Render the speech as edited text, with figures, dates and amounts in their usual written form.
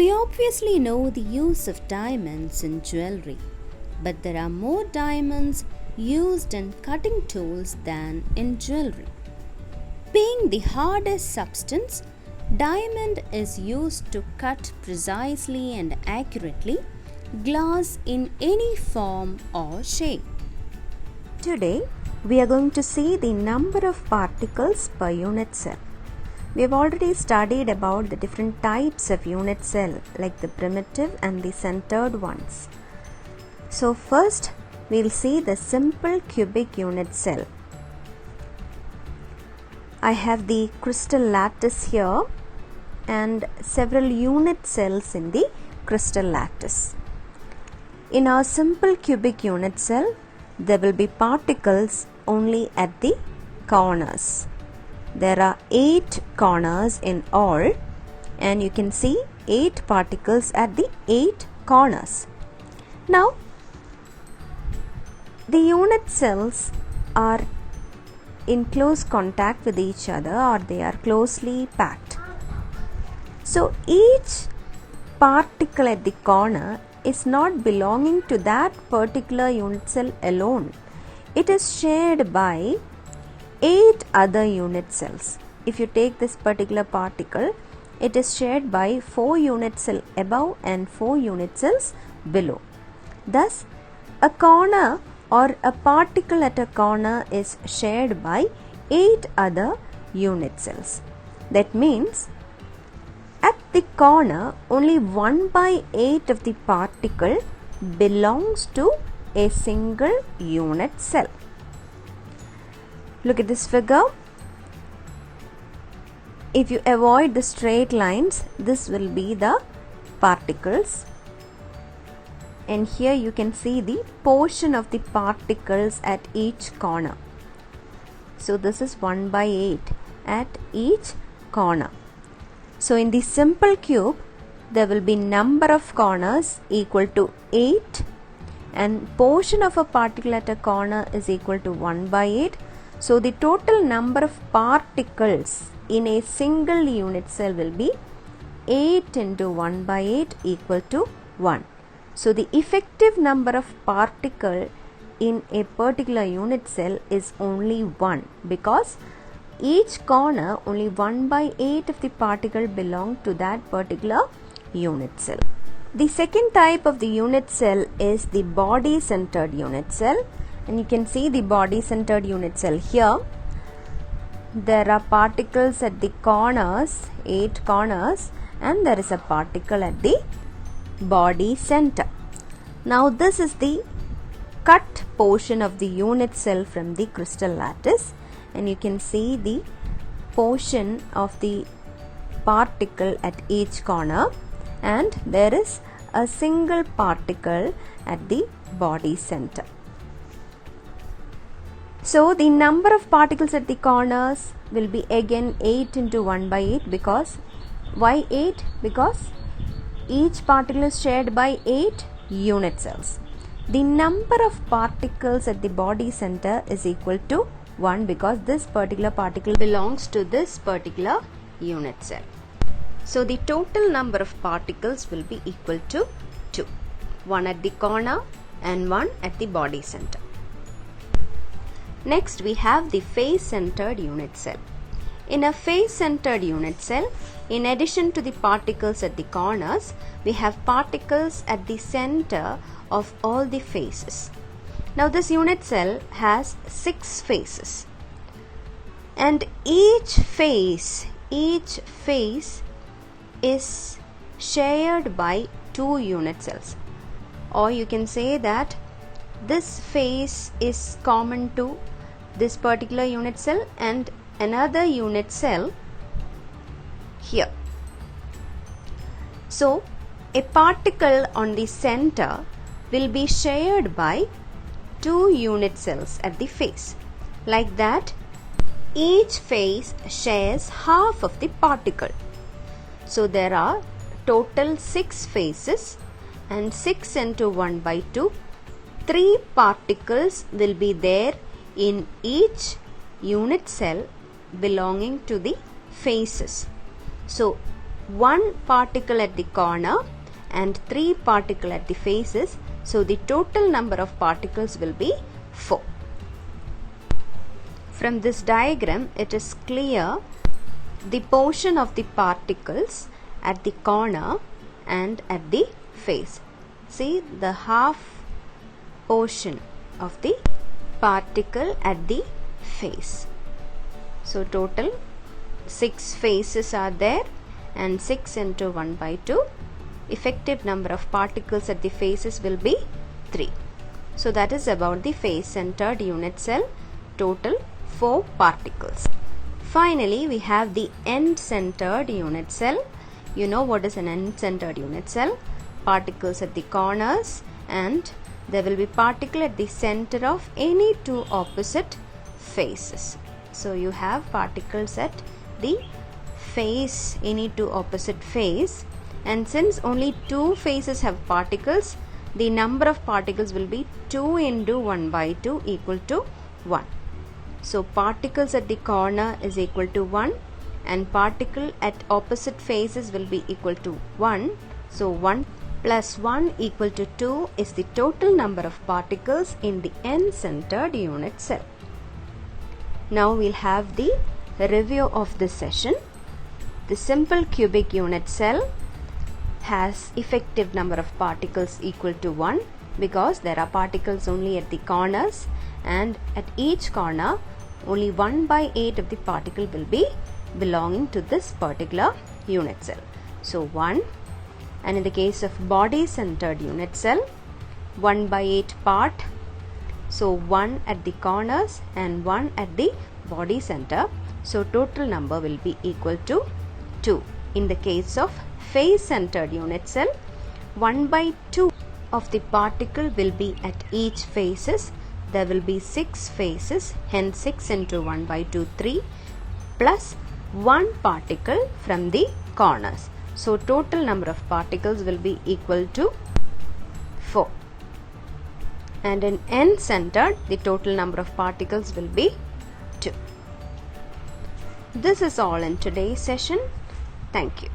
We obviously know the use of diamonds in jewelry, but there are more diamonds used in cutting tools than in jewelry. Being the hardest substance, diamond is used to cut precisely and accurately glass in any form or shape. Today, we are going to see the number of particles per unit cell. We have already studied about the different types of unit cell, like the primitive and the centered ones. So first, we will see the simple cubic unit cell. I have the crystal lattice here and several unit cells in the crystal lattice. In our simple cubic unit cell, there will be particles only at the corners. There are 8 corners in all, and you can see 8 particles at the 8 corners. Now, the unit cells are in close contact with each other, or they are closely packed. So, each particle at the corner is not belonging to that particular unit cell alone. It is shared by 8 other unit cells. If you take this particular particle, it is shared by 4 unit cells above and 4 unit cells below. Thus, a corner or a particle at a corner is shared by 8 other unit cells. That means, at the corner, only 1/8 of the particle belongs to a single unit cell. Look at this figure. If you avoid the straight lines, this will be the particles. And here you can see the portion of the particles at each corner. So this is 1/8 at each corner. So in the simple cube, there will be number of corners equal to 8, and portion of a particle at a corner is equal to 1/8. So the total number of particles in a single unit cell will be 8 into 1/8 equal to 1. So the effective number of particle in a particular unit cell is only 1, because each corner only 1/8 of the particle belong to that particular unit cell. The second type of the unit cell is the body centered unit cell. And you can see the body centered unit cell here. There are particles at the corners, 8 corners, and there is a particle at the body center. Now this is the cut portion of the unit cell from the crystal lattice, and you can see the portion of the particle at each corner, and there is a single particle at the body center. So the number of particles at the corners will be again 8 into 1/8, because why 8? Because each particle is shared by 8 unit cells. The number of particles at the body center is equal to 1, because this particular particle belongs to this particular unit cell. So the total number of particles will be equal to 2. 1 at the corner and 1 at the body center. Next, we have the face-centered unit cell. In a face-centered unit cell, in addition to the particles at the corners, we have particles at the center of all the faces. Now, this unit cell has 6 faces, and each face is shared by 2 unit cells, or you can say that this face is common to this particular unit cell and another unit cell here. So a particle on the center will be shared by 2 unit cells at the face. Like that, each face shares half of the particle. So there are total 6 faces, and 6 into 1/2, 3 particles will be there in each unit cell belonging to the faces. So 1 particle at the corner and 3 particles at the faces. So the total number of particles will be 4. From this diagram, it is clear the portion of the particles at the corner and at the face. See the half portion of the particle at the face. So total 6 faces are there, and 6 into 1 by 2. Effective number of particles at the faces will be 3. So that is about the face-centered unit cell. Total 4 particles. Finally, we have the end-centered unit cell. You know what is an end-centered unit cell? Particles at the corners, and there will be particle at the center of any 2 opposite faces. So you have particles at the face, any 2 opposite face, and since only 2 faces have particles, the number of particles will be 2 into 1 by 2 equal to 1. So particles at the corner is equal to 1, and particle at opposite faces will be equal to 1. So 1 plus 1 equal to 2 is the total number of particles in the end-centered unit cell. Now we'll have the review of this session. The simple cubic unit cell has effective number of particles equal to 1 because there are particles only at the corners, and at each corner only 1 by 8 of the particle will be belonging to this particular unit cell. So 1, and in the case of body centered unit cell, 1 by 8 part. So 1 at the corners and 1 at the body center. So total number will be equal to 2. In the case of face centered unit cell, 1 by 2 of the particle will be at each faces. There will be 6 faces, hence 6 into 1 by 2, 3, plus 1 particle from the corners. So total number of particles will be equal to 4. And in end centered, the total number of particles will be 2. This is all in today's session. Thank you.